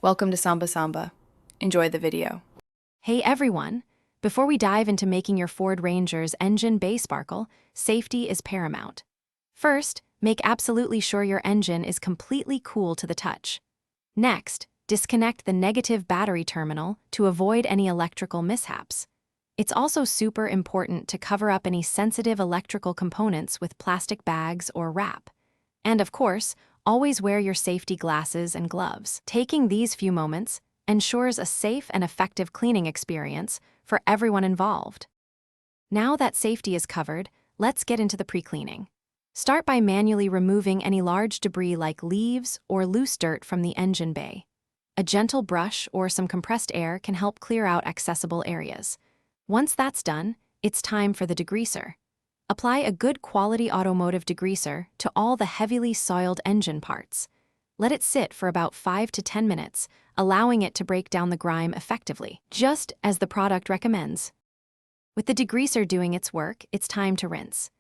Welcome to Samba Samba. Enjoy the video. Hey everyone! Before we dive into making your Ford Ranger's engine bay sparkle, safety is paramount. First, make absolutely sure your engine is completely cool to the touch. Next, disconnect the negative battery terminal to avoid any electrical mishaps. It's also super important to cover up any sensitive electrical components with plastic bags or wrap. And of course, always wear your safety glasses and gloves. Taking these few moments ensures a safe and effective cleaning experience for everyone involved. Now that safety is covered, let's get into the pre-cleaning. Start by manually removing any large debris like leaves or loose dirt from the engine bay. A gentle brush or some compressed air can help clear out accessible areas. Once that's done, it's time for the degreaser. Apply a good quality automotive degreaser to all the heavily soiled engine parts. Let it sit for about 5 to 10 minutes, allowing it to break down the grime effectively, just as the product recommends. With the degreaser doing its work, it's time to rinse.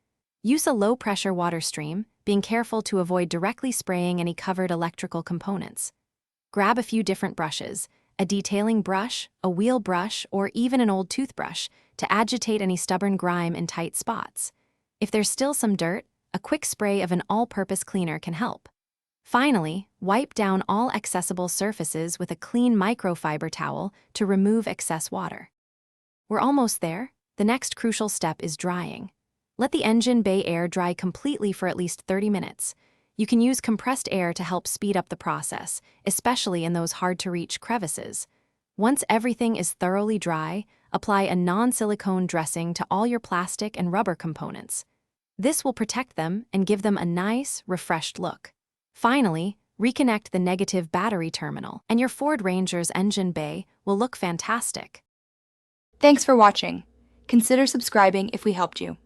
Use a low-pressure water stream, being careful to avoid directly spraying any covered electrical components. Grab a few different brushes, a detailing brush, a wheel brush, or even an old toothbrush to agitate any stubborn grime in tight spots. If there's still some dirt, a quick spray of an all-purpose cleaner can help. Finally, wipe down all accessible surfaces with a clean microfiber towel to remove excess water. We're almost there. The next crucial step is drying. Let the engine bay air dry completely for at least 30 minutes. You can use compressed air to help speed up the process, especially in those hard-to-reach crevices. Once everything is thoroughly dry, apply a non-silicone dressing to all your plastic and rubber components. This will protect them and give them a nice, refreshed look. Finally, reconnect the negative battery terminal, and your Ford Ranger's engine bay will look fantastic. Thanks for watching. Consider subscribing if we helped you.